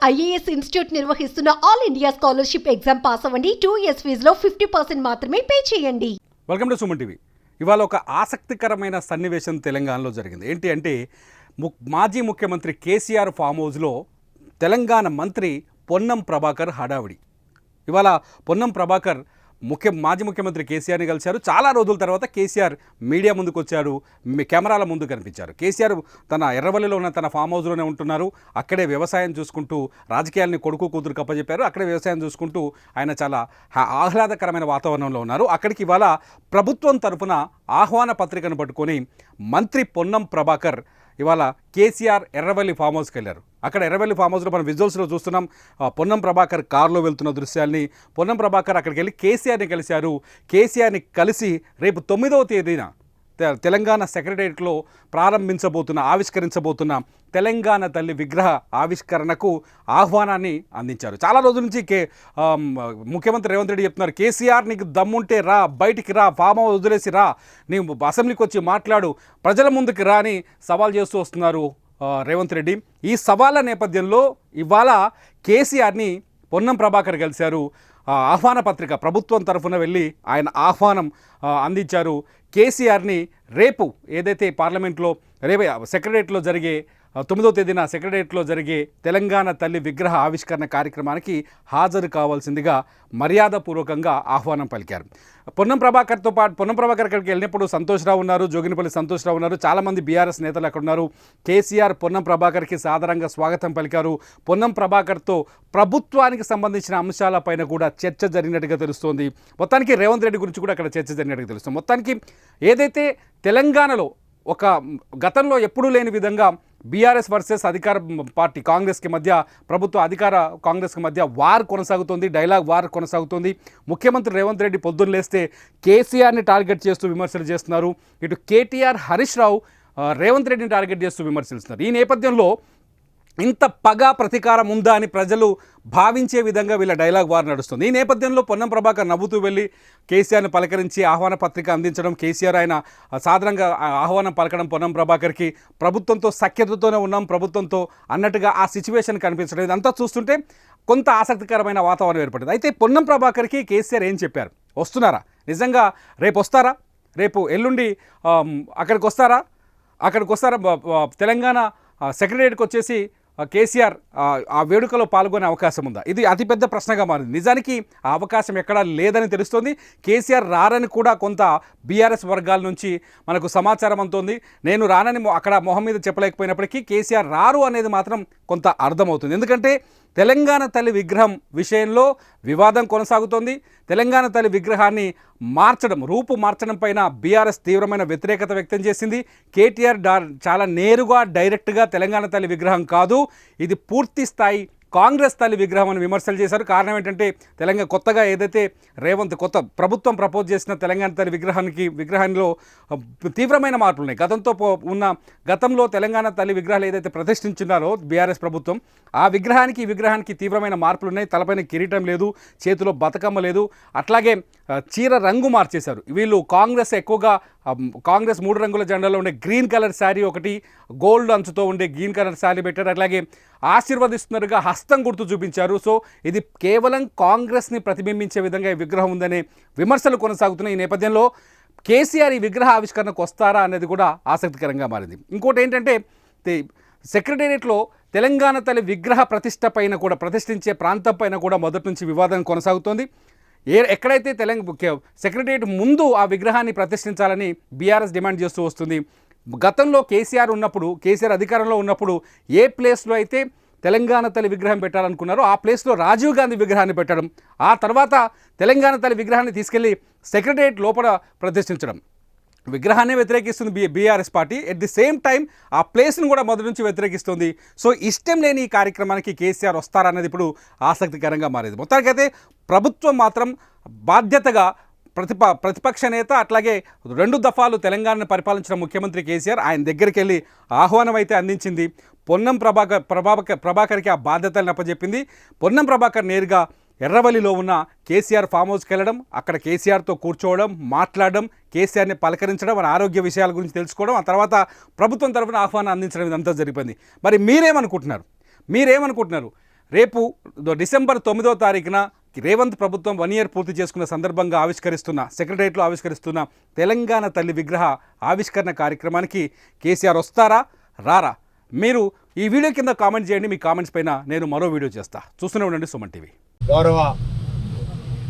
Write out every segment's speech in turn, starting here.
IAS institute నిర్వహిస్తున్న all India scholarship exam pass అవ్వండి. 2 years ఫీజులో 50% మాత్రమే పే చేయండి. Welcome to Suman TV. ఇవాళ ఒక ఆసక్తికరమైన సన్నివేశం తెలంగాణలో జరిగింది. ఏంటి అంటే మాజీ ముఖ్యమంత్రి కేసీఆర్ ఫామ్ హౌస్లో తెలంగాణ మంత్రి పొన్నం ప్రభాకర్ హడావిడి. ఇవాళ పొన్నం ప్రభాకర్ మాజీ ముఖ్యమంత్రి కేసీఆర్ని కలిశారు. చాలా రోజుల తర్వాత కేసీఆర్ మీడియా ముందుకు వచ్చారు, కెమెరాల ముందు కనిపించారు. కేసీఆర్ తన ఎర్రవల్లిలో ఉన్న తన ఫామ్ హౌస్లోనే ఉంటున్నారు. అక్కడే వ్యవసాయం చూసుకుంటూ రాజకీయాల్ని కొడుకు కూతురు కప్పచెప్పారు. అక్కడే వ్యవసాయం చూసుకుంటూ ఆయన చాలా ఆహ్లాదకరమైన వాతావరణంలో ఉన్నారు. అక్కడికి ఇవాళ ప్రభుత్వం తరఫున ఆహ్వాన పత్రికను పట్టుకొని మంత్రి పొన్నం ప్రభాకర్ ఇవాళ కేసీఆర్ ఎర్రవల్లి ఫామ్ హౌస్కి వెళ్ళారు. అక్కడ ఎర్రవల్లి ఫామ్ హౌస్లో మనం విజువల్స్లో చూస్తున్నాం. పొన్నం ప్రభాకర్ కారులో వెళ్తున్న దృశ్యాల్ని. పొన్నం ప్రభాకర్ అక్కడికి వెళ్ళి కేసీఆర్ని కలిశారు. కేసీఆర్ని కలిసి రేపు 9వ తేదీన తెలంగాణ సెక్రటేరియట్లో ఆవిష్కరించబోతున్న తెలంగాణ తల్లి విగ్రహ ఆవిష్కరణకు ఆహ్వానాన్ని అందించారు. చాలా రోజుల నుంచి ముఖ్యమంత్రి రేవంత్ రెడ్డి చెప్తున్నారు, కేసీఆర్ నీకు దమ్ముంటే రా, బయటికి రా, ఫామ్ హౌస్ వదిలేసి రా, నీవు అసెంబ్లీకి వచ్చి మాట్లాడు, ప్రజల ముందుకు రా అని సవాల్ చేస్తూ వస్తున్నారు రేవంత్ రెడ్డి. ఈ సవాళ్ళ నేపథ్యంలో ఇవాళ కేసీఆర్ని పొన్నం ప్రభాకర్ కలిశారు. ఆహ్వాన పత్రిక ప్రభుత్వం తరఫున వెళ్ళి ఆయన ఆహ్వానం అందించారు. కేసీఆర్ని రేపు ఏదైతే పార్లమెంట్లో సెక్రటేరియట్లో జరిగే 9వ తేదీన సెక్రటేరియట్లో జరిగే తెలంగాణ తల్లి విగ్రహ ఆవిష్కరణ కార్యక్రమానికి హాజరు కావాల్సిందిగా మర్యాదపూర్వకంగా ఆహ్వానం పలికారు. పొన్నం ప్రభాకర్ అక్కడికి వెళ్ళినప్పుడు సంతోష్రావు ఉన్నారు, జోగినిపల్లి సంతోష్రావు ఉన్నారు, చాలామంది బీఆర్ఎస్ నేతలు అక్కడ ఉన్నారు. కేసీఆర్ పొన్నం ప్రభాకర్కి సాదరంగా స్వాగతం పలికారు. పొన్నం ప్రభాకర్తో ప్రభుత్వానికి సంబంధించిన అంశాలపైన కూడా చర్చ జరిగినట్టుగా తెలుస్తోంది. మొత్తానికి రేవంత్ రెడ్డి గురించి కూడా అక్కడ చర్చ జరిగినట్టుగా తెలుస్తుంది. మొత్తానికి ఏదైతే తెలంగాణలో ఒక గతంలో ఎప్పుడూ లేని విధంగా బీఆర్ఎస్ వర్సెస్ అధికార పార్టీ కాంగ్రెస్కి మధ్య, ప్రభుత్వ అధికార కాంగ్రెస్కి మధ్య వార్ కొనసాగుతుంది, డైలాగ్ వార్ కొనసాగుతుంది. ముఖ్యమంత్రి రేవంత్ రెడ్డి పొద్దున్న లేస్తే కేసీఆర్ని టార్గెట్ చేస్తూ విమర్శలు చేస్తున్నారు. ఇటు కేటీఆర్, హరీష్ రావు రేవంత్ రెడ్డిని టార్గెట్ చేస్తూ విమర్శిస్తున్నారు. ఈ నేపథ్యంలో ఇంత పగ ప్రతీకారం ఉందా అని ప్రజలు భావించే విధంగా వీళ్ళ డైలాగ్ వార్ నడుస్తుంది. ఈ నేపథ్యంలో పొన్నం ప్రభాకర్ నవ్వుతూ వెళ్ళి కేసీఆర్ని పలకరించి ఆహ్వాన పత్రిక అందించడం, కేసీఆర్ ఆయన సాధారణంగా ఆహ్వానం పలకడం పొన్నం ప్రభాకర్కి, ప్రభుత్వంతో సఖ్యతతోనే ఉన్నాం ప్రభుత్వంతో అన్నట్టుగా ఆ సిచ్యువేషన్ కనిపించడం, ఇదంతా చూస్తుంటే కొంత ఆసక్తికరమైన వాతావరణం ఏర్పడింది. అయితే పొన్నం ప్రభాకర్కి కేసీఆర్ ఏం చెప్పారు? వస్తున్నారా? నిజంగా రేపు వస్తారా? రేపు ఎల్లుండి అక్కడికి వస్తారా? తెలంగాణ సెక్రటేరియట్కి వచ్చేసి కేసీఆర్ ఆ వేడుకలో పాల్గొనే అవకాశం ఉందా? ఇది అతిపెద్ద ప్రశ్నగా మారింది. నిజానికి ఆ అవకాశం ఎక్కడా లేదని తెలుస్తోంది. కేసీఆర్ రారని కూడా కొంత బీఆర్ఎస్ వర్గాల నుంచి మనకు సమాచారం అందుతోంది. నేను రానని అక్కడ మొహం మీద చెప్పలేకపోయినప్పటికీ కేసీఆర్ రారు అనేది మాత్రం కొంత అర్థమవుతుంది. ఎందుకంటే తెలంగాణ తల్లి విగ్రహం విషయంలో వివాదం కొనసాగుతోంది. తెలంగాణ తల్లి విగ్రహాన్ని రూపు మార్చడం పైన బీఆర్ఎస్ తీవ్రమైన వ్యతిరేకత వ్యక్తం చేసింది. కేటీఆర్ చాలా నేరుగా డైరెక్ట్గా తెలంగాణ తల్లి విగ్రహం కాదు, ఇది పూర్తి స్థాయి కాంగ్రెస్ తల్లి విగ్రహం అని విమర్శలు చేశారు. కారణం ఏంటంటే కొత్తగా ఏదైతే కొత్త ప్రభుత్వం ప్రపోజ్ చేసిన తెలంగాణ తల్లి విగ్రహంలో తీవ్రమైన మార్పులు ఉన్నాయి. గతంలో తెలంగాణ తల్లి విగ్రహాలు ఏదైతే ప్రతిష్ఠించున్నారో బీఆర్ఎస్ ప్రభుత్వం, ఆ విగ్రహానికి ఈ విగ్రహానికి తీవ్రమైన మార్పులు ఉన్నాయి. తలపైన కిరీటం లేదు, చేతిలో బతుకమ్మ లేదు, అట్లాగే చీర రంగు మార్చేశారు. వీళ్ళు కాంగ్రెస్ 3 రంగుల జెండాలో ఉండే గ్రీన్ కలర్ శారీ ఒకటి, గోల్డ్ అంచుతో ఉండే గ్రీన్ కలర్ శారీ పెట్టారు. అట్లాగే ఆశీర్వదిస్తున్నట్టుగా హస్తం గుర్తు చూపించారు. సో ఇది కేవలం కాంగ్రెస్ని ప్రతిబింబించే విధంగా ఈ విగ్రహం ఉందనే విమర్శలు కొనసాగుతున్నాయి. ఈ నేపథ్యంలో కేసీఆర్ ఈ విగ్రహ ఆవిష్కరణకు వస్తారా అనేది కూడా ఆసక్తికరంగా మారింది. ఇంకోటి ఏంటంటే సెక్రటేరియట్లో తెలంగాణ తల్లి విగ్రహ ప్రతిష్ఠించే ప్రాంతం పైన కూడా మొదటి నుంచి వివాదం కొనసాగుతోంది. ఎక్కడైతే సెక్రటేరియట్ ముందు ఆ విగ్రహాన్ని ప్రతిష్ఠించాలని బీఆర్ఎస్ డిమాండ్ చేస్తూ వస్తుంది. గతంలో కేసీఆర్ అధికారంలో ఉన్నప్పుడు ఏ ప్లేస్లో అయితే తెలంగాణ తల్లి విగ్రహం పెట్టాలనుకున్నారో ఆ ప్లేస్లో రాజీవ్ గాంధీ విగ్రహాన్ని పెట్టడం, ఆ తర్వాత తెలంగాణ తల్లి విగ్రహాన్ని తీసుకెళ్లి సెక్రటేరియట్ లోపల ప్రతిష్ఠించడం, విగ్రహాన్ని వ్యతిరేకిస్తుంది BRS party. At the same time ఆ ప్లేస్ను కూడా మొదటి నుంచి వ్యతిరేకిస్తుంది. సో ఇష్టం లేని ఈ కార్యక్రమానికి కేసీఆర్ వస్తారన్నది ఇప్పుడు ఆసక్తికరంగా మారేది. మొత్తానికైతే ప్రభుత్వం మాత్రం బాధ్యతగా ప్రతిపక్ష నేత, అట్లాగే 2 దఫాలు తెలంగాణను పరిపాలించిన ముఖ్యమంత్రి కేసీఆర్ ఆయన దగ్గరికి వెళ్ళి ఆహ్వానం అయితే అందించింది. పొన్నం ప్రభాకర్కి ఆ బాధ్యతలను అప్పచెప్పింది. పొన్నం ప్రభాకర్ నేరుగా ఎర్రవల్లిలో ఉన్న కేసీఆర్ ఫామ్ హౌస్కి వెళ్ళడం, అక్కడ కేసీఆర్తో కూర్చోవడం, మాట్లాడడం, కేసీఆర్ని పలకరించడం, మన ఆరోగ్య విషయాల గురించి తెలుసుకోవడం, ఆ తర్వాత ప్రభుత్వం తరఫున ఆహ్వానం అందించడం, ఇదంతా జరిగిపోయింది. మరి మీరేమనుకుంటున్నారు? రేపు డిసెంబర్ 9వ తారీఖున రేవంత్ ప్రభుత్వం 1 ఇయర్ పూర్తి చేసుకున్న సందర్భంగా ఆవిష్కరిస్తున్న సెక్రటరియట్లో ఆవిష్కరిస్తున్న తెలంగాణ తల్లి విగ్రహ ఆవిష్కరణ కార్యక్రమానికి కేసీఆర్ వస్తారా రారా? మీరు ఈ వీడియో కింద కామెంట్ చేయండి. మీ కామెంట్స్ పైన నేను మరో వీడియో చేస్తా. చూస్తూనే ఉండండి సుమన్ టీవీ. గౌరవ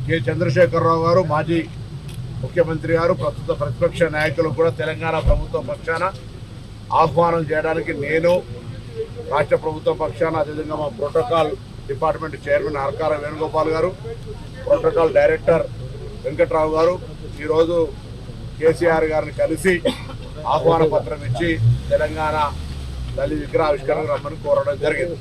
కె చంద్రశేఖరరావు గారు, మాజీ ముఖ్యమంత్రి గారు, ప్రస్తుత ప్రతిపక్ష నాయకులు కూడా తెలంగాణ ప్రభుత్వం పక్షాన ఆహ్వానం చేయడానికి నేను రాష్ట్ర ప్రభుత్వం పక్షాన, అదేవిధంగా మా ప్రోటోకాల్ డిపార్ట్మెంట్ చైర్మన్ అర్కార వేణుగోపాల్ గారు, ప్రోటోకాల్ డైరెక్టర్ వెంకట్రావు గారు ఈరోజు కేసీఆర్ గారిని కలిసి ఆహ్వాన పత్రం ఇచ్చి తెలంగాణ తల్లి విగ్రహావిష్కరణకు రమ్మని కోరడం జరిగింది.